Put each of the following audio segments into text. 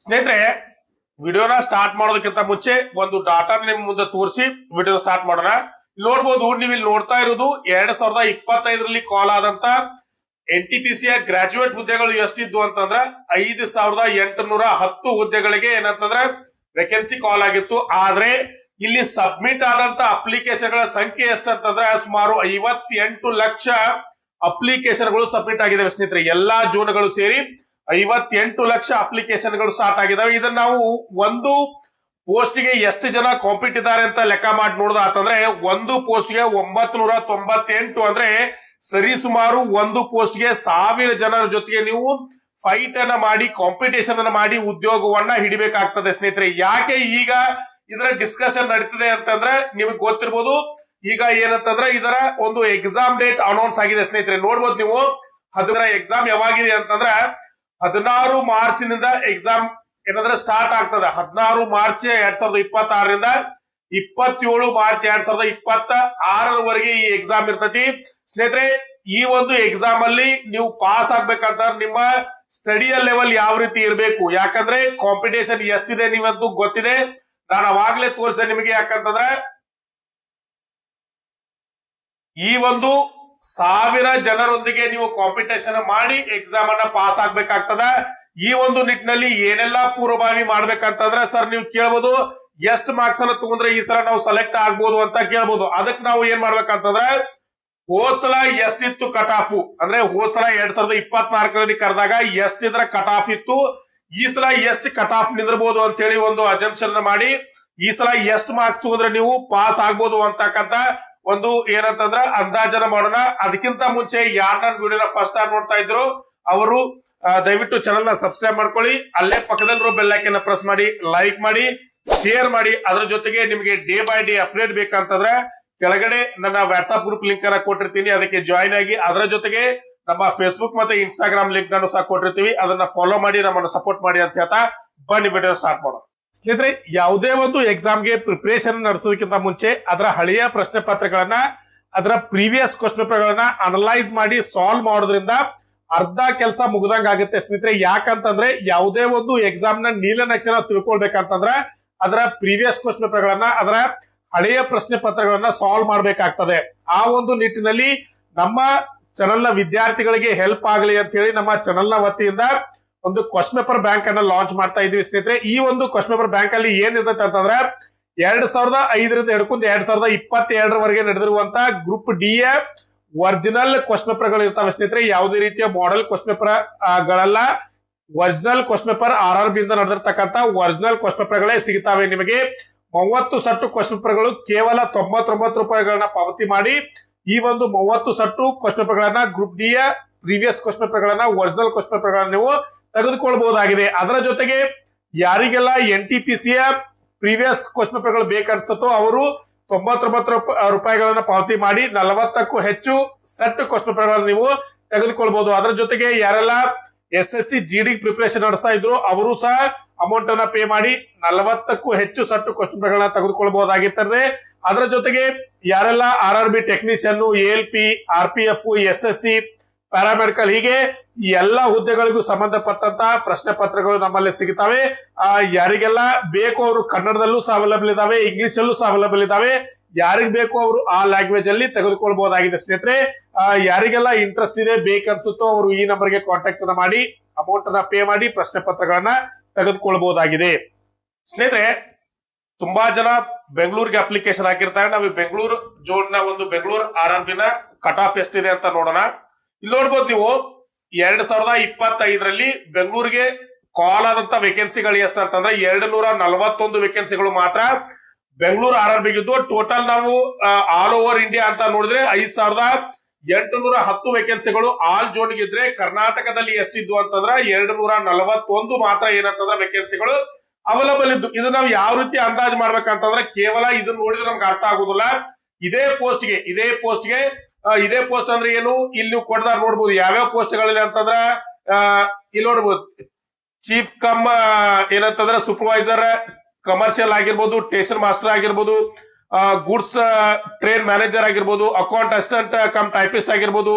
ಸ್ನೇಹಿತರೆ, ವಿಡಿಯೋನ ಸ್ಟಾರ್ಟ್ ಮಾಡೋದಕ್ಕಿಂತ ಮುಂಚೆ ಒಂದು ಡಾಟಾ ನಿಮ್ ಮುಂದೆ ತೋರಿಸಿ ವಿಡಿಯೋ ಸ್ಟಾರ್ಟ್ ಮಾಡೋಣ. ನೋಡ್ಬೋದು, ನೀವು ಇಲ್ಲಿ ನೋಡ್ತಾ ಇರೋದು 2025ರಲ್ಲಿ ಕಾಲ್ ಆದಂತ NTPC ಗ್ರಾಜುಯೇಟ್ ಹುದ್ದೆಗಳು ಎಷ್ಟಿದ್ವು ಅಂತಂದ್ರೆ 5810 ಹುದ್ದೆಗಳಿಗೆ ಏನಂತಂದ್ರೆ ವೇಕೆನ್ಸಿ ಕಾಲ್ ಆಗಿತ್ತು. ಆದ್ರೆ ಇಲ್ಲಿ ಸಬ್ಮಿಟ್ ಆದಂತ ಅಪ್ಲಿಕೇಶನ್ಗಳ ಸಂಖ್ಯೆ ಎಷ್ಟಂತಂದ್ರೆ ಸುಮಾರು 58 ಲಕ್ಷ ಅಪ್ಲಿಕೇಶನ್ಗಳು ಸಬ್ಮಿಟ್ ಆಗಿದಾವೆ ಸ್ನೇಹಿತರೆ. ಎಲ್ಲಾ ಜೋನ್ಗಳು ಸೇರಿ 58 ಲಕ್ಷ ಅಪ್ಲಿಕೇಶನ್ಗಳು ಸ್ಟಾರ್ಟ್ ಆಗಿದಾವೆ. ಇದನ್ನ ನಾವು ಒಂದು ಪೋಸ್ಟ್ ಗೆ ಎಷ್ಟು ಜನ ಕಾಂಪಿಟ್ ಇದ್ದಾರೆ ಅಂತ ಲೆಕ್ಕ ಮಾಡಿ ನೋಡೋದಾತಂದ್ರೆ ಒಂದು ಪೋಸ್ಟ್ ಗೆ 998 ಅಂದ್ರೆ ಸರಿ ಸುಮಾರು ಒಂದು ಪೋಸ್ಟ್ ಗೆ 1000 ಜನರ ಜೊತೆಗೆ ನೀವು ಫೈಟ್ ಅನ್ನ ಮಾಡಿ ಕಾಂಪಿಟೇಷನ್ ಅನ್ನ ಮಾಡಿ ಉದ್ಯೋಗವನ್ನ ಹಿಡಿಬೇಕಾಗ್ತದೆ ಸ್ನೇಹಿತರೆ. ಯಾಕೆ ಈಗ ಇದರ ಡಿಸ್ಕಷನ್ ನಡೀತಿದೆ ಅಂತಂದ್ರೆ ನಿಮಗೆ ಗೊತ್ತಿರ್ಬೋದು. ಈಗ ಏನಂತಂದ್ರೆ ಇದರ ಒಂದು ಎಕ್ಸಾಮ್ ಡೇಟ್ ಅನೌನ್ಸ್ ಆಗಿದೆ ಸ್ನೇಹಿತರೆ. ನೋಡ್ಬೋದು ನೀವು, ಅದರ ಎಕ್ಸಾಮ್ ಯಾವಾಗಿದೆ ಅಂತಂದ್ರೆ 16 ಮಾರ್ಚ್ ನಿಂದ ಎಕ್ಸಾಮ್ ಏನಂದ್ರೆ ಸ್ಟಾರ್ಟ್ ಆಗ್ತದೆ. 16 ಮಾರ್ಚ್ 2026ರಿಂದ 27 ಮಾರ್ಚ್ 2026ರವರೆಗೆ ಈ ಎಕ್ಸಾಮ್ ಇರ್ತತಿ ಸ್ನೇಹಿತರೆ. ಈ ಒಂದು ಎಕ್ಸಾಮ್ ಅಲ್ಲಿ ನೀವು ಪಾಸ್ ಆಗ್ಬೇಕಂತ ನಿಮ್ಮ ಸ್ಟಡಿಯ ಲೆವೆಲ್ ಯಾವ ರೀತಿ ಇರಬೇಕು, ಯಾಕಂದ್ರೆ ಕಾಂಪಿಟೇಷನ್ ಎಷ್ಟಿದೆ ನೀವಂತೂ ಗೊತ್ತಿದೆ. ನಾನು ಅವಾಗ್ಲೇ ತೋರಿಸಿದೆ ನಿಮಗೆ. ಯಾಕಂತಂದ್ರೆ ಈ ಒಂದು 1000 ಜನರೊಂದಿಗೆ ನೀವು ಕಾಂಪಿಟೇಷನ್ ಮಾಡಿ ಎಕ್ಸಾಮ್ ಅನ್ನ ಪಾಸ್ ಆಗ್ಬೇಕಾಗ್ತದ. ಈ ಒಂದು ನಿಟ್ಟಿನಲ್ಲಿ ಏನೆಲ್ಲಾ ಪೂರ್ವಭಾವಿ ಮಾಡ್ಬೇಕಂತಂದ್ರೆ ಸರ್ ನೀವು ಕೇಳ್ಬೋದು, ಎಷ್ಟು ಮಾರ್ಕ್ಸ್ ಅನ್ನ ತಗೊಂಡ್ರೆ ಈ ಸಲ ನಾವು ಸೆಲೆಕ್ಟ್ ಆಗ್ಬೋದು ಅಂತ ಕೇಳ್ಬೋದು. ಅದಕ್ಕೆ ನಾವು ಏನ್ ಮಾಡ್ಬೇಕಂತಂದ್ರೆ ಹೋದ್ಸಲ ಎಷ್ಟಿತ್ತು ಕಟ್ ಆಫ್, ಅಂದ್ರೆ ಹೋದ್ಸಲ 2024ರಲ್ಲಿ ಕರೆದಾಗ ಎಷ್ಟಿದ್ರ ಕಟ್ ಆಫ್ ಇತ್ತು, ಈ ಸಲ ಎಷ್ಟು ಕಟ್ ಆಫ್ ನಿಂದಿರ್ಬೋದು ಅಂತ ಹೇಳಿ ಒಂದು ಅಜಂಪ್ಷನ್ ಮಾಡಿ ಈ ಸಲ ಎಷ್ಟು ಮಾರ್ಕ್ಸ್ ತಗೊಂಡ್ರೆ ನೀವು ಪಾಸ್ ಆಗ್ಬೋದು ಅಂತಕ್ಕಂತ ಒಂದು ಏನಂತಂದ್ರ ಅಂದಾಜನ ಮಾಡೋಣ. ಅದಕ್ಕಿಂತ ಮುಂಚೆ ಯಾರು ನನ್ನ ವಿಡಿಯೋನ ಫಸ್ಟ್ ಟೈಮ್ ನೋಡ್ತಾ ಇದ್ರು ಅವರು ದಯವಿಟ್ಟು ಚಾನಲ್ ನ ಸಬ್ಸ್ಕ್ರೈಬ್ ಮಾಡ್ಕೊಳ್ಳಿ. ಅಲ್ಲೇ ಪಕ್ಕದಲ್ಲಿರೋ ಬೆಲ್ ಐಕಾನ್ ಪ್ರೆಸ್ ಮಾಡಿ, ಲೈಕ್ ಮಾಡಿ, ಶೇರ್ ಮಾಡಿ. ಅದ್ರ ಜೊತೆಗೆ ನಿಮಗೆ ಡೇ ಬೈ ಡೇ ಅಪ್ಡೇಟ್ ಬೇಕಂತಂದ್ರೆ ಕೆಳಗಡೆ ನನ್ನ ವಾಟ್ಸ್ಆಪ್ ಗ್ರೂಪ್ ಲಿಂಕ್ ಅನ್ನ ಕೊಟ್ಟಿರ್ತೀನಿ, ಅದಕ್ಕೆ ಜಾಯಿನ್ ಆಗಿ. ಅದರ ಜೊತೆಗೆ ನಮ್ಮ ಫೇಸ್ಬುಕ್ ಮತ್ತೆ ಇನ್ಸ್ಟಾಗ್ರಾಮ್ ಲಿಂಕ್ ಅನ್ನು ಸಹ ಕೊಟ್ಟಿರ್ತೀವಿ, ಅದನ್ನ ಫಾಲೋ ಮಾಡಿ ನಮ್ಮನ್ನು ಸಪೋರ್ಟ್ ಮಾಡಿ ಅಂತ ಹೇಳ್ತಾ ಬನ್ನಿ ವಿಡಿಯೋ ಸ್ಟಾರ್ಟ್ ಮಾಡೋಣ. ಸ್ನೇಹಿತರೆ, ಯಾವುದೇ ಒಂದು ಎಕ್ಸಾಮ್ಗೆ ಪ್ರಿಪರೇಷನ್ ನಡೆಸೋದಕ್ಕಿಂತ ಮುಂಚೆ ಅದರ ಹಳೆಯ ಪ್ರಶ್ನೆ ಪತ್ರಗಳನ್ನ, ಅದರ ಪ್ರೀವಿಯಸ್ ಕ್ವಶನ್ ಪೇಪರ್ಗಳನ್ನ ಅನಲೈಸ್ ಮಾಡಿ ಸಾಲ್ವ್ ಮಾಡೋದ್ರಿಂದ ಅರ್ಧ ಕೆಲಸ ಮುಗ್ದಂಗ ಆಗುತ್ತೆ ಸ್ನೇಹಿತರೆ. ಯಾಕಂತಂದ್ರೆ ಯಾವುದೇ ಒಂದು ಎಕ್ಸಾಮ್ ನ ನೀಲನಕ್ಷೆ ತಿಳ್ಕೊಳ್ಬೇಕಂತಂದ್ರೆ ಅದರ ಪ್ರೀವಿಯಸ್ ಕ್ವಶನ್ ಪೇಪರ್ಗಳನ್ನ, ಅದರ ಹಳೆಯ ಪ್ರಶ್ನೆ ಪತ್ರಗಳನ್ನ ಸಾಲ್ವ್ ಮಾಡ್ಬೇಕಾಗ್ತದೆ. ಆ ಒಂದು ನಿಟ್ಟಿನಲ್ಲಿ ನಮ್ಮ ಚಾನೆಲ್ ನ ವಿದ್ಯಾರ್ಥಿಗಳಿಗೆ ಹೆಲ್ಪ್ ಆಗಲಿ ಅಂತ ಹೇಳಿ ನಮ್ಮ ಚಾನೆಲ್ ನ ವತಿಯಿಂದ ಒಂದು ಕ್ವಶನ್ ಪೇಪರ್ ಬ್ಯಾಂಕ್ ಅನ್ನ ಲಾಂಚ್ ಮಾಡ್ತಾ ಇದೀವಿ ಸ್ನೇಹಿತರೆ. ಈ ಒಂದು ಕ್ವಶನ್ ಪೇಪರ್ ಬ್ಯಾಂಕ್ ಅಲ್ಲಿ ಏನಿರುತ್ತೆ ಅಂತಂದ್ರೆ 2005ರಿಂದ ಹಿಡ್ಕೊಂಡು 2022ರವರೆಗೆ ನಡೆದಿರುವಂತ group D original question paper ಗಳು ಇರ್ತಾವೆ ಸ್ನೇಹಿತರೆ. ಯಾವುದೇ ರೀತಿಯ ಮಾಡೆಲ್ ಕ್ವಶನ್ ಪೇಪರ್ ಗಳಲ್ಲ, ಒರಿಜಿನಲ್ ಕ್ವಶನ್ ಪೇಪರ್ RRB ಇಂದ ನಡೆದಿರ್ತಕ್ಕಂಥ ಒರಿಜಿನಲ್ ಕ್ವಶನ್ ಪೇಪರ್ ಗಳೇ ಸಿಗ್ತಾವೆ ನಿಮಗೆ. 30 ಸೆಟ್ ಕ್ವಶನ್ ಪೇಪರ್ ಗಳು ಕೇವಲ 99 ರೂಪಾಯಿಗಳನ್ನ ಪಾವತಿ ಮಾಡಿ ಈ ಒಂದು 30 ಸೆಟ್ ಕ್ವಶನ್ ಪೇಪರ್ ಗಳನ್ನ group D previous question paper ಗಳನ್ನ ಒರಿಜಿನಲ್ ಕ್ವಶನ್ ಪೇಪರ್ ಗಳನ್ನ ನೀವು ತೆಗೆದುಕೊಳ್ಬಹುದಾಗಿದೆ. ಅದರ ಜೊತೆಗೆ ಯಾರಿಗೆಲ್ಲ NTPC ಪ್ರೀವಿಯಸ್ ಕ್ವಶನ್ ಪೇಪರ್ ಗಳು ಬೇಕನ್ಸ್ತೋ ಅವರು 99 ರೂಪಾಯಿಗಳನ್ನ ಪಾವತಿ ಮಾಡಿ 40ಕ್ಕೂ ಹೆಚ್ಚು ಸೆಟ್ ಕ್ವಶನ್ ಪೇಪರ್ ಗಳನ್ನ ನೀವು ತೆಗೆದುಕೊಳ್ಬಹುದು. ಅದರ ಜೊತೆಗೆ ಯಾರೆಲ್ಲ SSC GD ಪ್ರಿಪರೇಷನ್ ನಡೆಸ್ತಾ ಇದ್ರು ಅವರು ಸಹ ಅಮೌಂಟ್ ಅನ್ನ ಪೇ ಮಾಡಿ 40ಕ್ಕೂ ಹೆಚ್ಚು ಸೆಟ್ ಕ್ವಶನ್ ಪೇಪರ್ ಗಳನ್ನ ತೆಗೆದುಕೊಳ್ಬಹುದಾಗಿರ್ತದೆ. ಅದರ ಜೊತೆಗೆ ಯಾರೆಲ್ಲ RRB technician, ALP, RPF, SSC, paramedical ಹೀಗೆ ಎಲ್ಲಾ ಹುದ್ದೆಗಳಿಗೂ ಸಂಬಂಧಪಟ್ಟಂತ ಪ್ರಶ್ನೆ ಪತ್ರಗಳು ನಮ್ಮಲ್ಲಿ ಸಿಗುತ್ತವೆ. ಯಾರಿಗೆಲ್ಲ ಬೇಕು ಅವರು ಕನ್ನಡದಲ್ಲೂ ಸಹ ಅವೈಲಬಲ್ ಇದಾವೆ, ಇಂಗ್ಲಿಷ್ ಅಲ್ಲೂ ಸಹ ಅವೈಲಬಲ್ ಇದಾವೆ. ಯಾರಿಗ್ ಬೇಕು ಅವರು ಆ ಲ್ಯಾಂಗ್ವೇಜ್ ಅಲ್ಲಿ ತೆಗೆದುಕೊಳ್ಬಹುದಾಗಿದೆ ಸ್ನೇಹಿತರೆ. ಯಾರಿಗೆಲ್ಲ ಇಂಟ್ರೆಸ್ಟ್ ಇದೆ ಬೇಕನ್ಸುತ್ತೋ ಅವರು ಈ ನಂಬರ್ಗೆ ಕಾಂಟ್ಯಾಕ್ಟ್ ಅನ್ನ ಮಾಡಿ ಅಮೌಂಟ್ ಅನ್ನ ಪೇ ಮಾಡಿ ಪ್ರಶ್ನೆ ಪತ್ರಗಳನ್ನ ತೆಗೆದುಕೊಳ್ಬಹುದಾಗಿದೆ ಸ್ನೇಹಿತರೆ. ತುಂಬಾ ಜನ ಬೆಂಗಳೂರಿಗೆ ಅಪ್ಲಿಕೇಶನ್ ಹಾಕಿರ್ತಾರೆ. ನಾವು ಬೆಂಗಳೂರು ಜೋನ್ ನ ಒಂದು ಬೆಂಗಳೂರು RRB ನ ಕಟ್ ಆಫ್ ಎಷ್ಟಿದೆ ಅಂತ ನೋಡೋಣ. ಇಲ್ಲಿ ನೋಡ್ಬೋದು ನೀವು 2025ರಲ್ಲಿ ಬೆಂಗಳೂರಿಗೆ ಕಾಲ್ ಆದಂತ ವೇಕೆನ್ಸಿಗಳು ಎಷ್ಟು ಅಂತಂದ್ರೆ 241 ವೇಕೆನ್ಸಿಗಳು ಮಾತ್ರ ಬೆಂಗಳೂರು RRB ಗಿದ್ದು. ಟೋಟಲ್ ನಾವು ಆಲ್ ಓವರ್ ಇಂಡಿಯಾ ಅಂತ ನೋಡಿದ್ರೆ 5810 ವೇಕೆನ್ಸಿಗಳು ಆಲ್ ಜೋನ್ ಗಿದ್ರೆ ಕರ್ನಾಟಕದಲ್ಲಿ ಎಷ್ಟಿದ್ವು ಅಂತಂದ್ರೆ 241 ಮಾತ್ರ ಏನಂತಂದ್ರೆ ವೇಕೆನ್ಸಿಗಳು ಅವೈಲಬಲ್ ಇದ್ದು. ಇದು ನಾವು ಯಾವ ರೀತಿ ಅಂದಾಜು ಮಾಡ್ಬೇಕಂತಂದ್ರೆ ಕೇವಲ ಇದನ್ನ ನೋಡಿದ್ರೆ ನಮ್ಗೆ ಅರ್ಥ ಆಗುದಿಲ್ಲ. ಇದೇ ಪೋಸ್ಟ್ ಅಂದ್ರೆ ಏನು, ಇಲ್ಲಿ ನೀವು ಕೊಡ್ದಾರ ನೋಡ್ಬೋದು ಯಾವ್ಯಾವ ಪೋಸ್ಟ್ ಗಳಿಲ್ಲ ಅಂತಂದ್ರ ಇಲ್ಲಿ ನೋಡ್ಬೋದು. ಚೀಫ್ ಕಮ್ ಏನಂತಂದ್ರೆ ಸೂಪರ್ವೈಸರ್ ಕಮರ್ಷಿಯಲ್ ಆಗಿರ್ಬೋದು, ಸ್ಟೇಷನ್ ಮಾಸ್ಟರ್ ಆಗಿರ್ಬೋದು, ಗೂಡ್ಸ್ ಟ್ರೇನ್ ಮ್ಯಾನೇಜರ್ ಆಗಿರ್ಬೋದು, ಅಕೌಂಟ್ ಅಸಿಸ್ಟೆಂಟ್ ಕಮ್ ಟೈಪಿಸ್ಟ್ ಆಗಿರ್ಬೋದು,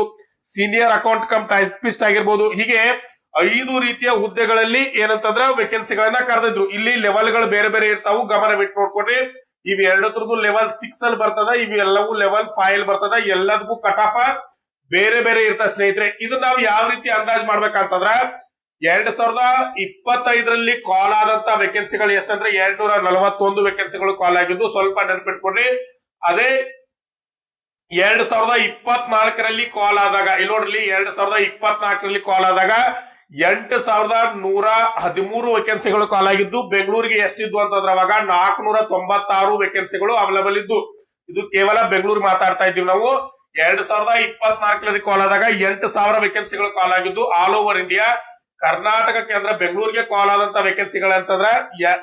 ಸೀನಿಯರ್ ಅಕೌಂಟ್ ಕಮ್ ಟೈಪಿಸ್ಟ್ ಆಗಿರ್ಬೋದು. ಹೀಗೆ 5 ರೀತಿಯ ಹುದ್ದೆಗಳಲ್ಲಿ ಏನಂತಂದ್ರ ವೇಕೆನ್ಸಿಗಳನ್ನ ಕರೆದಿದ್ರು. ಇಲ್ಲಿ ಲೆವೆಲ್ಗಳು ಬೇರೆ ಬೇರೆ ಇರ್ತಾವು, ಗಮನ ಬಿಟ್ಟು ನೋಡ್ಕೊಡ್ರಿ. ಇವ್ ಎರಡತ್ರದ್ದು ಲೆವೆಲ್ 6 ಅಲ್ಲಿ ಬರ್ತದ, ಇವೆಲ್ಲವೂ ಲೆವೆಲ್ 5 ಅಲ್ಲಿ ಬರ್ತದ. ಎಲ್ಲದಕ್ಕೂ ಕಟ್ ಆಫ್ ಬೇರೆ ಬೇರೆ ಇರ್ತದೆ ಸ್ನೇಹಿತರೆ. ಇದನ್ನ ನಾವು ಯಾವ ರೀತಿ ಅಂದಾಜ್ ಮಾಡ್ಬೇಕಂತಂದ್ರ 2025ರಲ್ಲಿ ಕಾಲ್ ಆದಂತ ವೇಕೆನ್ಸಿಗಳು ಎಷ್ಟಂದ್ರೆ 241 ವೇಕೆನ್ಸಿಗಳು ಕಾಲ್ ಆಗಿದ್ದು, ಸ್ವಲ್ಪ ನೆನ್ಪಿಟ್ಕೊಡ್ರಿ. ಅದೇ 2024ರಲ್ಲಿ ಕಾಲ್ ಆದಾಗ, ಇಲ್ಲಿ ನೋಡ್ರಿ 2024ರಲ್ಲಿ ಕಾಲ್ ಆದಾಗ 8113 ವೇಕೆನ್ಸಿಗಳು ಕಾಲ್ ಆಗಿದ್ದು. ಬೆಂಗಳೂರಿಗೆ ಎಷ್ಟಿದ್ದು ಅಂತಂದ್ರೆ ಅವಾಗ 496 ವೇಕೆನ್ಸಿಗಳು ಅವೈಲೇಬಲ್ ಇದ್ದು. ಇದು ಕೇವಲ ಬೆಂಗಳೂರು ಮಾತಾಡ್ತಾ ಇದ್ದೀವಿ ನಾವು. 2024ರಲ್ಲಿ ಕಾಲ್ ಆದಾಗ 8000 ವೇಕೆನ್ಸಿಗಳು ಕಾಲ್ ಆಗಿದ್ದು. ಆಲ್ ಓವರ್ ಇಂಡಿಯಾ ಕರ್ನಾಟಕಕ್ಕೆ ಅಂದ್ರೆ ಬೆಂಗಳೂರಿಗೆ ಕಾಲ್ ಆದಂತ ವೇಕೆನ್ಸಿಗಳು ಅಂತಂದ್ರೆ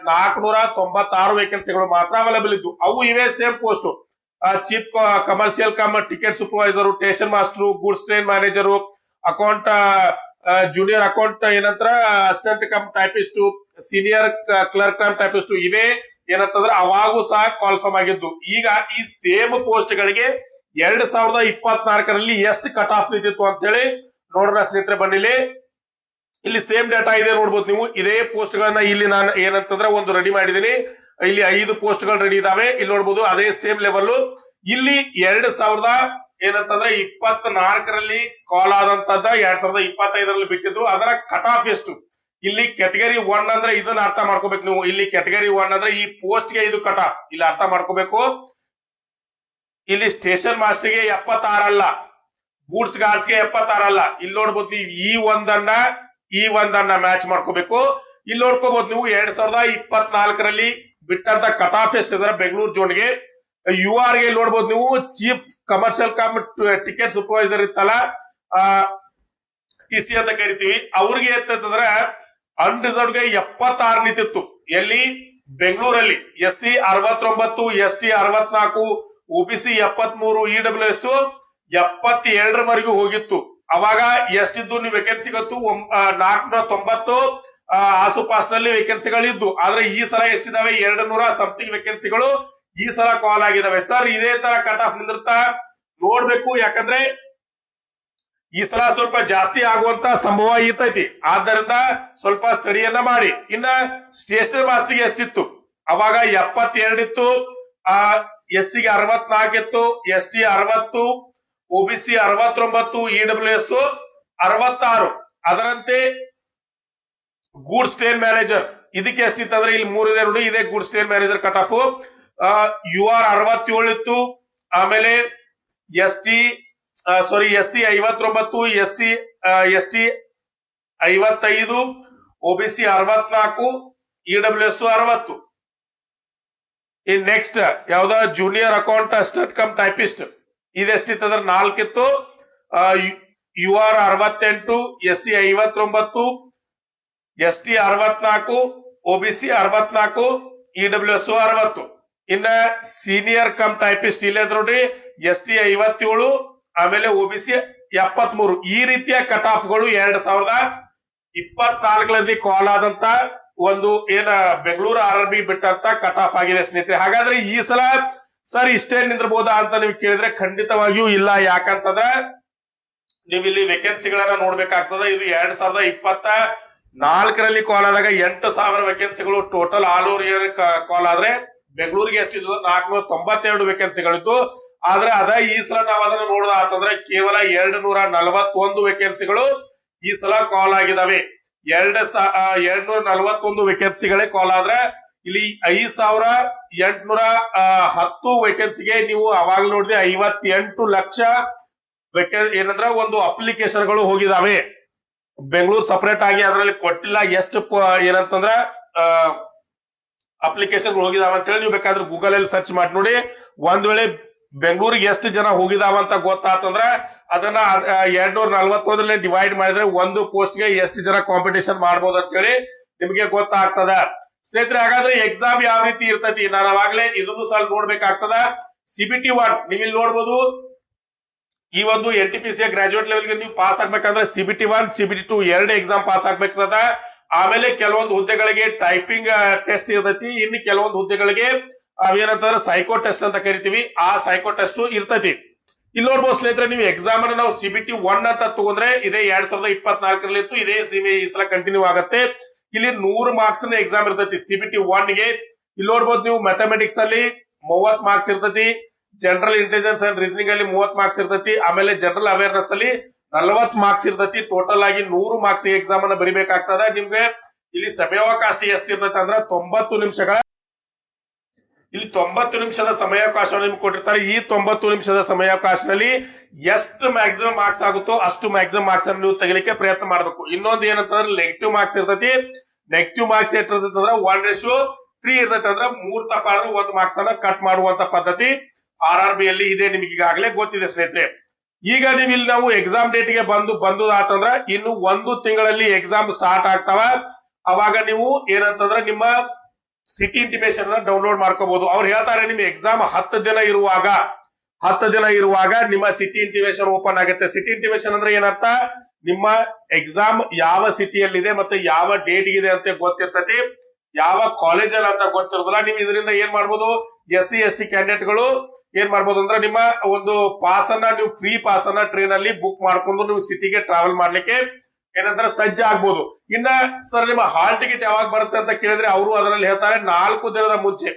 496 ವೇಕೆನ್ಸಿಗಳು ಮಾತ್ರ ಅವೈಲೇಬಲ್ ಇದ್ದು. ಅವು ಇವೆ same post: chief commercial cum ticket supervisor, station master, goods train manager, account junior account ಏನಂತರ assistant cum typist, senior clerk cum typist, ಇವೇ ಏನಂತಂದ್ರೆ ಅವಾಗೂ ಸಹ ಕಾಲ್ಫರ್ಮ್ ಆಗಿದ್ದು. ಈಗ ಈ ಸೇಮ್ ಪೋಸ್ಟ್ ಗಳಿಗೆ 2024ರಲ್ಲಿ ಎಷ್ಟು ಕಟ್ ಆಫ್ ನಿಂತಿತ್ತು ಅಂತ ಹೇಳಿ ನೋಡೋಣ ಸ್ನೇಹಿತರೆ. ಬನ್ನಿಲಿ, ಇಲ್ಲಿ ಸೇಮ್ ಡೇಟಾ ಇದೆ ನೋಡ್ಬೋದು ನೀವು. ಇದೇ ಪೋಸ್ಟ್ ಗಳನ್ನ ಇಲ್ಲಿ ನಾನು ಏನಂತಂದ್ರೆ ಒಂದು ರೆಡಿ ಮಾಡಿದೀನಿ. ಇಲ್ಲಿ 5 ಪೋಸ್ಟ್ ಗಳು ರೆಡಿ ಇದಾವೆ. ಇಲ್ಲಿ ನೋಡ್ಬೋದು ಅದೇ ಸೇಮ್ ಲೆವೆಲ್. ಇಲ್ಲಿ 2024ರಲ್ಲಿ ಕಾಲ್ ಆದಂತದ್ದ 2025ರಲ್ಲಿ ಬಿಟ್ಟಿದ್ರು. ಅದರ ಕಟ್ ಆಫ್ ಎಷ್ಟು? ಇಲ್ಲಿ ಕ್ಯಾಟಗರಿ 1 ಅಂದ್ರೆ ಇದನ್ನ ಅರ್ಥ ಮಾಡ್ಕೋಬೇಕು ನೀವು. ಇಲ್ಲಿ ಕ್ಯಾಟಗರಿ 1 ಅಂದ್ರೆ ಈ ಪೋಸ್ಟ್ ಗೆ ಇದು ಕಟ್ ಆಫ್, ಇಲ್ಲಿ ಅರ್ಥ ಮಾಡ್ಕೋಬೇಕು. ಇಲ್ಲಿ ಸ್ಟೇಷನ್ ಮಾಸ್ಟರ್ ಗೆ 76 ಅಲ್ಲ, ಗೂಡ್ಸ್ ಗಾರ್ಡ್ಸ್ ಗೆ 76 ಅಲ್ಲ. ಇಲ್ಲಿ ನೋಡ್ಬೋದು ನೀವು ಈ ಒಂದನ್ನ ಮ್ಯಾಚ್ ಮಾಡ್ಕೋಬೇಕು. ಇಲ್ಲಿ ನೋಡ್ಕೋಬಹುದು ನೀವು 2024ರಲ್ಲಿ ಬಿಟ್ಟಂತ ಕಟ್ ಆಫ್ ಎಷ್ಟಿದ್ರೆ ಬೆಂಗಳೂರು ಜೋನ್ಗೆ. UR ಗೆ ನೋಡ್ಬೋದು ನೀವು, chief commercial cum ticket supervisor ಇತ್ತಲ್ಲ, TC ಅಂತ ಕರಿತೀವಿ, ಅವ್ರಿಗೆ ಎತ್ತಂದ್ರೆ ಅನ್ರಿಸರ್ವ್ಡ್ ಗೆ 76 ನಿಂತಿತ್ತು. ಎಲ್ಲಿ? ಬೆಂಗಳೂರಲ್ಲಿ. SC 69, ST 64, OBC 73, EWS 72ರವರೆಗೂ ಹೋಗಿತ್ತು. ಅವಾಗ ಎಷ್ಟಿದ್ದು ನೀವು ವೇಕೆನ್ಸಿ ಗೊತ್ತು? 490 ಆಸುಪಾಸ್ನಲ್ಲಿ ವೇಕೆನ್ಸಿಗಳಿದ್ದು. ಆದ್ರೆ ಈ ಸಲ ಎಷ್ಟಿದಾವೆ? 200 ಸಮಥಿಂಗ್ ವೇಕೆನ್ಸಿಗಳು ಈ ಸಲ ಕಾಲ್ ಆಗಿದಾವೆ. ಸರ್ ಇದೇ ತರ ಕಟ್ ಆಫ್ ನಿಂದಿರ್ತಾ ನೋಡ್ಬೇಕು, ಯಾಕಂದ್ರೆ ಈ ಸಲ ಸ್ವಲ್ಪ ಜಾಸ್ತಿ ಆಗುವಂತ ಸಂಭವ ಇರ್ತೈತಿ. ಆದ್ದರಿಂದ ಸ್ವಲ್ಪ ಸ್ಟಡಿಯನ್ನ ಮಾಡಿ. ಇನ್ನ ಸ್ಟೇಷನ್ ಮಾಸ್ಟರ್ಗೆ ಎಷ್ಟಿತ್ತು? ಅವಾಗ 72 ಇತ್ತು, SC ಗೆ 64 ಇತ್ತು, ST 60, OBC 69, EWS 66. ಅದರಂತೆ ಗೂಡ್ಸ್ ಟ್ರೈನ್ ಮ್ಯಾನೇಜರ್ ಇದಕ್ಕೆ ಎಷ್ಟಿತ್ತು ಅಂದ್ರೆ ಇಲ್ಲಿ 3 ಇದೆ ನೋಡಿ, ಇದೇ goods train manager cut off. UR 67 ಇತ್ತು, ಆಮೇಲೆ SC 59, ST 55, OBC 64, EWS 60. In next ಯಾವ್ದ? Junior account assistant cum typist, ಇದೆಷ್ಟಿತ್ತು ಅಂದ್ರೆ 4 ಇತ್ತು. UR 68, SC 59, ST 64, OBC 64, EWS 60. ಇನ್ನ ಸೀನಿಯರ್ ಕಮ್ ಟೈಪಿಸ್ಟ್ ಇಲ್ಲೇ ನೋಡ್ರಿ, ST 57, ಆಮೇಲೆ OBC 73. ಈ ರೀತಿಯ ಕಟ್ ಆಫ್ ಗಳು 2024ರಲ್ಲಿ ಕಾಲ್ ಆದಂತ ಒಂದು ಏನ ಬೆಂಗಳೂರು RRB ಬಿಟ್ಟಂತ ಕಟ್ ಆಫ್ ಆಗಿದೆ ಸ್ನೇಹಿತರೆ. ಹಾಗಾದ್ರೆ ಈ ಸಲ ಸರ್ ಇಷ್ಟೇ ನಿಂದಿರಬಹುದಾ ಅಂತ ನೀವು ಕೇಳಿದ್ರೆ ಖಂಡಿತವಾಗಿಯೂ ಇಲ್ಲ. ಯಾಕಂತಂದ್ರೆ ನೀವು ಇಲ್ಲಿ ವೇಕೆನ್ಸಿಗಳನ್ನ ನೋಡ್ಬೇಕಾಗ್ತದೆ. ಇದು 2024ರಲ್ಲಿ ಕಾಲ್ ಆದಾಗ 8000 ವೇಕೆನ್ಸಿಗಳು ಟೋಟಲ್ ಆಲ್ ಓವರ್ ಇಯರ್ ಕಾಲ್ ಆದ್ರೆ, ಬೆಂಗಳೂರಿಗೆ ಎಷ್ಟಿದ್ದು? 492 ವೇಕೆನ್ಸಿಗಳಿದ್ದು. ಆದ್ರೆ ಈ ಸಲ ನಾವು ಅದನ್ನ ನೋಡೋದ ಅಂತಂದ್ರೆ ಕೇವಲ 241 ವೇಕೆನ್ಸಿಗಳು ಈ ಸಲ ಕಾಲ್ ಆಗಿದಾವೆ. 241 ವೇಕೆನ್ಸಿಗಳೇ ಕಾಲ್ ಆದ್ರೆ ಇಲ್ಲಿ 5810 ವೇಕೆನ್ಸಿಗೆ ನೀವು ಅವಾಗ ನೋಡಿದ್ರೆ 58 ಲಕ್ಷ ಏನಂದ್ರೆ ಒಂದು ಅಪ್ಲಿಕೇಶನ್ಗಳು ಹೋಗಿದಾವೆ. ಬೆಂಗಳೂರು ಸಪರೇಟ್ ಆಗಿ ಅದರಲ್ಲಿ ಕೊಟ್ಟಿಲ್ಲ ಎಷ್ಟು ಏನಂತಂದ್ರ ಅಪ್ಲಿಕೇಶನ್ ಹೋಗಿದಾವ ಅಂತ ಹೇಳಿ ನೀವು ಬೇಕಾದ್ರೆ ಗೂಗಲ್ ಅಲ್ಲಿ ಸರ್ಚ್ ಮಾಡಿ ನೋಡಿ. ಒಂದ್ ವೇಳೆ ಬೆಂಗಳೂರಿಗೆ ಎಷ್ಟು ಜನ ಹೋಗಿದಾವ ಅಂತ ಗೊತ್ತಾತಂದ್ರ ಅದನ್ನ 241 ಡಿವೈಡ್ ಮಾಡಿದ್ರೆ ಒಂದು ಪೋಸ್ಟ್ ಗೆ ಎಷ್ಟು ಜನ ಕಾಂಪಿಟೇಷನ್ ಮಾಡಬಹುದು ಅಂತ ಹೇಳಿ ನಿಮಗೆ ಗೊತ್ತಾಗ್ತದ ಸ್ನೇಹಿತರೆ. ಹಾಗಾದ್ರೆ ಎಕ್ಸಾಮ್ ಯಾವ ರೀತಿ ಇರ್ತೈತಿ ನಾನು ಅವಾಗ್ಲೇ ಇದನ್ನು ಸ್ವಲ್ಪ ನೋಡ್ಬೇಕಾಗ್ತದ. CBT 1 ನೀವು ಇಲ್ಲಿ ನೋಡ್ಬೋದು. ಈ ಒಂದು NTPC ಗ್ರಾಜುಯೇಟ್ ಲೆವೆಲ್ ಗೆ ನೀವು ಪಾಸ್ ಆಗ್ಬೇಕಂದ್ರೆ CBT 1, CBT 2 ಎರಡು ಎಕ್ಸಾಮ್ ಪಾಸ್ ಆಗ್ಬೇಕಾಗ್ತದ. ಆಮೇಲೆ ಕೆಲವೊಂದು ಹುದ್ದೆಗಳಿಗೆ ಟೈಪಿಂಗ್ ಟೆಸ್ಟ್ ಇರ್ತೈತಿ. ಇನ್ನು ಕೆಲವೊಂದು ಹುದ್ದೆಗಳಿಗೆ ಏನಂತಂದ್ರೆ ಸೈಕೋ ಟೆಸ್ಟ್ ಅಂತ ಕರಿತೀವಿ, ಆ ಸೈಕೋ ಟೆಸ್ಟ್ ಇರ್ತೈತಿ. ಇಲ್ಲಿ ನೋಡ್ಬೋದು ಸ್ನೇಹಿತರೆ, ನೀವು ಎಕ್ಸಾಮ್ ಅನ್ನು ನಾವು CBT 1 ಅಂತ ತಗೊಂಡ್ರೆ ಇದೇ 2024 ಇತ್ತು, ಇದೇ ಈ ಸಲ ಕಂಟಿನ್ಯೂ ಆಗತ್ತೆ. ಇಲ್ಲಿ 100 ಮಾರ್ಕ್ಸ್ ಎಕ್ಸಾಮ್ ಇರ್ತೈತಿ CBT 1 ಗೆ. ಇಲ್ಲಿ ನೋಡ್ಬೋದು ನೀವು ಮ್ಯಾಥಮೆಟಿಕ್ಸ್ ಅಲ್ಲಿ 30 ಮಾರ್ಕ್ಸ್ ಇರ್ತೈತಿ, ಜನರಲ್ ಇಂಟೆಲಿಜೆನ್ಸ್ ಅಂಡ್ ರೀಸನಿಂಗ್ ಅಲ್ಲಿ 30 ಮಾರ್ಕ್ಸ್ ಇರ್ತೈತಿ, ಆಮೇಲೆ ಜನರಲ್ ಅವೇರ್ನೆಸ್ ಅಲ್ಲಿ 40 ಮಾರ್ಕ್ಸ್ ಇರ್ತೈತಿ. ಟೋಟಲ್ ಆಗಿ 100 ಮಾರ್ಕ್ಸ್ ಎಕ್ಸಾಮ್ ಅನ್ನ ಬರಿಬೇಕಾಗ್ತದ. ನಿಮ್ಗೆ ಇಲ್ಲಿ ಸಮಯಾವಕಾಶ ಎಷ್ಟು ಇರ್ತೈತಿ ಅಂದ್ರೆ 90 ನಿಮಿಷಗಳ. ಇಲ್ಲಿ 90 ನಿಮಿಷದ ಸಮಯಾವಕಾಶವನ್ನು ನಿಮ್ಗೆ ಕೊಟ್ಟಿರ್ತಾರೆ. ಈ 90 ನಿಮಿಷದ ಸಮಯಾವಕಾಶದಲ್ಲಿ ಎಷ್ಟು ಮ್ಯಾಕ್ಸಿಮಮ್ ಮಾರ್ಕ್ಸ್ ಆಗುತ್ತೋ ಅಷ್ಟು ಮ್ಯಾಕ್ಸಿಮಮ್ ಮಾರ್ಕ್ಸ್ ಅನ್ನು ನೀವು ತೆಗಿಲಿಕ್ಕೆ ಪ್ರಯತ್ನ ಮಾಡಬೇಕು. ಇನ್ನೊಂದು ಏನಂತಂದ್ರೆ ನೆಗೆಟಿವ್ ಮಾರ್ಕ್ಸ್ ಇರ್ತೈತಿ. ನೆಗೆಟಿವ್ ಮಾರ್ಕ್ಸ್ ಎಷ್ಟಿರ್ತೈತಿ ಅಂದ್ರೆ 1:3 ಇರ್ತೈತಿ. ಅಂದ್ರೆ 3 ತಪ್ಪಾದ್ರೂ 1 ಮಾರ್ಕ್ಸ್ ಅನ್ನ ಕಟ್ ಮಾಡುವಂತ ಪದ್ಧತಿ RRB ಅಲ್ಲಿ ಇದೆ, ನಿಮಗೆ ಈಗಾಗಲೇ ಗೊತ್ತಿದೆ ಸ್ನೇಹಿತರೆ. ಈಗ ನೀವು ಇಲ್ಲಿ ನಾವು ಎಕ್ಸಾಮ್ ಡೇಟ್ ಗೆ ಬಂದು ಆತಂದ್ರ ಇನ್ನು 1 ತಿಂಗಳಲ್ಲಿ ಎಕ್ಸಾಮ್ ಸ್ಟಾರ್ಟ್ ಆಗ್ತಾವ. ಅವಾಗ ನೀವು ಏನಂತಂದ್ರೆ ನಿಮ್ಮ ಸಿಟಿ ಇಂಟಿಮೇಷನ್ ಅನ್ನ ಡೌನ್ಲೋಡ್ ಮಾಡ್ಕೋಬಹುದು. ಅವ್ರು ಹೇಳ್ತಾರೆ ನಿಮ್ ಎಕ್ಸಾಮ್ 10 ದಿನ ಇರುವಾಗ ನಿಮ್ಮ ಸಿಟಿ ಇಂಟಿಮೇಷನ್ ಓಪನ್ ಆಗುತ್ತೆ. ಸಿಟಿ ಇಂಟಿಮೇಷನ್ ಅಂದ್ರೆ ಏನರ್ಥ, ನಿಮ್ಮ ಎಕ್ಸಾಮ್ ಯಾವ ಸಿಟಿಯಲ್ಲಿದೆ ಮತ್ತೆ ಯಾವ ಡೇಟ್ ಇದೆ ಅಂತ ಗೊತ್ತಿರ್ತತಿ, ಯಾವ ಕಾಲೇಜಲ್ಲಿ ಅಂತ ಗೊತ್ತಿರೋದಿಲ್ಲ. ನೀವು ಇದರಿಂದ ಏನ್ ಮಾಡ್ಬೋದು, SC ST ಕ್ಯಾಂಡಿಡೇಟ್ ಗಳು ಏನ್ ಮಾಡ್ಬೋದು ಅಂದ್ರೆ ನಿಮ್ಮ ಒಂದು ಪಾಸ್ ಅನ್ನ ನೀವು ಫ್ರೀ ಪಾಸ್ ಅನ್ನ ಟ್ರೈನ್ ಅಲ್ಲಿ ಬುಕ್ ಮಾಡ್ಕೊಂಡು ನೀವು ಸಿಟಿಗೆ ಟ್ರಾವೆಲ್ ಮಾಡ್ಲಿಕ್ಕೆ ಏನಂದ್ರೆ ಸಜ್ಜ ಆಗ್ಬೋದು. ಇನ್ನ ಸರ್ ನಿಮ್ಮ ಹಾಲ್ ಟಿಕೆಟ್ ಯಾವಾಗ ಬರುತ್ತೆ ಅಂತ ಕೇಳಿದ್ರೆ ಅವರು ಅದರಲ್ಲಿ ಹೇಳ್ತಾರೆ 4 ದಿನದ ಮುಂಚೆ,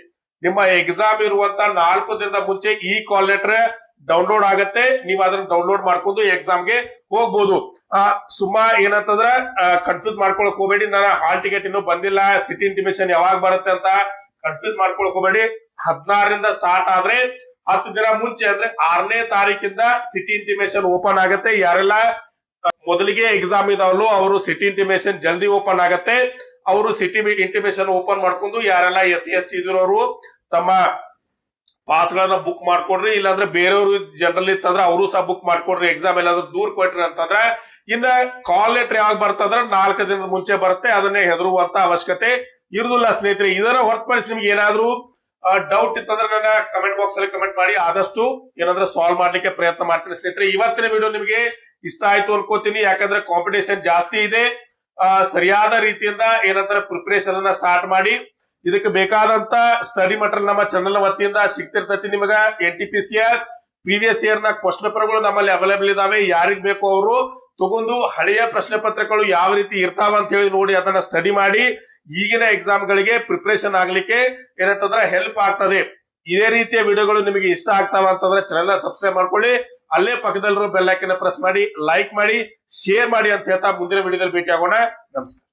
ನಿಮ್ಮ ಎಕ್ಸಾಮ್ ಇರುವಂತ 4 ದಿನದ ಮುಂಚೆ ಈ ಕಾಲ್ ಲೆಟರ್ ಡೌನ್ಲೋಡ್ ಆಗತ್ತೆ. ನೀವು ಅದನ್ನ ಡೌನ್ಲೋಡ್ ಮಾಡ್ಕೊಂಡು ಎಕ್ಸಾಮ್ಗೆ ಹೋಗ್ಬೋದು. ಸುಮ್ಮಾ ಏನಂತಂದ್ರ ಕನ್ಫ್ಯೂಸ್ ಮಾಡ್ಕೊಳಕ್ ಹೋಗ್ಬೇಡಿ. ನನ್ನ ಹಾಲ್ ಟಿಕೆಟ್ ಇನ್ನೂ ಬಂದಿಲ್ಲ, ಸಿಟಿ ಇಂಟಿಮೇಷನ್ ಯಾವಾಗ ಬರುತ್ತೆ ಅಂತ ಕನ್ಫ್ಯೂಸ್ ಮಾಡ್ಕೊಳಕ್ ಹೋಗ್ಬೇಡಿ. 16ರಿಂದ ಸ್ಟಾರ್ಟ್ ಆದ್ರೆ 10 ದಿನ ಮುಂಚೆ ಅಂದ್ರೆ 6ನೇ ತಾರೀಕಿಂದ ಸಿಟಿ ಇಂಟಿಮೇಷನ್ ಓಪನ್ ಆಗತ್ತೆ. ಯಾರೆಲ್ಲ ಮೊದಲಿಗೆ ಎಕ್ಸಾಮ್ ಇದಾವಲ್ಲೋ ಅವರು ಸಿಟಿ ಇಂಟಿಮೇಷನ್ ಜಲ್ದಿ ಓಪನ್ ಆಗತ್ತೆ. ಅವರು ಸಿಟಿ ಇಂಟಿಮೇಷನ್ ಓಪನ್ ಮಾಡ್ಕೊಂಡು ಯಾರೆಲ್ಲ SC ST ಇದಿರೋರು ತಮ್ಮ ಪಾಸ್ ಗಳನ್ನ ಬುಕ್ ಮಾಡ್ಕೊಡ್ರಿ. ಇಲ್ಲಾಂದ್ರೆ ಬೇರೆಯವರು ಜನರಲ್ ಇತ್ತಂದ್ರೆ ಅವರು ಸಹ ಬುಕ್ ಮಾಡ್ಕೊಡ್ರಿ. ಎಕ್ಸಾಮ್ ಎಲ್ಲಾದ್ರೂ ದೂರ ಕೊಟ್ರಿ ಅಂತಂದ್ರೆ ಇನ್ನ ಕಾಲ್ ಲೆಟರ್ ಯಾವಾಗ ಬರ್ತಂದ್ರೆ 4 ದಿನದ ಮುಂಚೆ ಬರುತ್ತೆ. ಅದನ್ನೇ ಹೆದರುವಂತ ಅವಶ್ಯಕತೆ ಇರುದಿಲ್ಲ ಸ್ನೇಹಿತರೆ. ಇದನ್ನ ಹೊರತುಪಡಿಸಿ ನಿಮ್ಗೆ ಏನಾದ್ರೂ ಡೌಟ್ ಇತ್ತಂದ್ರೆ ನನ್ನ ಕಮೆಂಟ್ ಬಾಕ್ಸ್ ಅಲ್ಲಿ ಕಮೆಂಟ್ ಮಾಡಿ, ಆದಷ್ಟು ಏನಂದ್ರೆ ಸಾಲ್ವ್ ಮಾಡ್ಲಿಕ್ಕೆ ಪ್ರಯತ್ನ ಮಾಡ್ತೀನಿ ಸ್ನೇಹಿತರೆ. ಇವತ್ತಿನ ವಿಡಿಯೋ ನಿಮಗೆ ಇಷ್ಟ ಆಯ್ತು ಅನ್ಕೋತೀನಿ, ಯಾಕಂದ್ರೆ ಕಾಂಪಿಟೇಷನ್ ಜಾಸ್ತಿ ಇದೆ. ಸರಿಯಾದ ರೀತಿಯಿಂದ ಏನಂತಾರೆ ಪ್ರಿಪರೇಷನ್ ಅನ್ನ ಸ್ಟಾರ್ಟ್ ಮಾಡಿ. ಇದಕ್ಕೆ ಬೇಕಾದಂತ ಸ್ಟಡಿ ಮಟೀರಿಯಲ್ ನಮ್ಮ ಚಾನೆಲ್ ವತಿಯಿಂದ ಸಿಗ್ತಿರ್ತೈತಿ. ನಿಮಗ NTPCR ಪ್ರೀವಿಯಸ್ ಇಯರ್ ನ ಕ್ವಶನ್ ಪೇಪರ್ಗಳು ನಮ್ಮಲ್ಲಿ ಅವೈಲೇಬಲ್ ಇದಾವೆ. ಯಾರಿಗ್ ಬೇಕು ಅವರು ತಗೊಂಡು ಹಳೆಯ ಪ್ರಶ್ನೆ ಪತ್ರಗಳು ಯಾವ ರೀತಿ ಇರ್ತಾವ ಅಂತ ಹೇಳಿ ನೋಡಿ ಅದನ್ನ ಸ್ಟಡಿ ಮಾಡಿ ಈಗಿನ ಎಕ್ಸಾಮ್ ಗಳಿಗೆ ಪ್ರಿಪರೇಷನ್ ಆಗ್ಲಿಕ್ಕೆ ಏನಂತಂದ್ರೆ ಹೆಲ್ಪ್ ಆಗ್ತದೆ. ಇದೇ ರೀತಿಯ ವಿಡಿಯೋಗಳು ನಿಮಗೆ ಇಷ್ಟ ಆಗ್ತಾವ ಅಂತಂದ್ರೆ ಚಾನೆಲ್ ಸಬ್ಸ್ಕ್ರೈಬ್ ಮಾಡ್ಕೊಳ್ಳಿ. ಅಲ್ಲೇ ಪಕ್ಕದಲ್ಲಿರೋ ಬೆಲ್ ಐಕಾನ್ ಪ್ರೆಸ್ ಮಾಡಿ, ಲೈಕ್ ಮಾಡಿ, ಶೇರ್ ಮಾಡಿ ಅಂತ ಹೇಳ್ತಾ ಮುಂದಿನ ವಿಡಿಯೋದಲ್ಲಿ ಭೇಟಿ ಆಗೋಣ. ನಮಸ್ಕಾರ.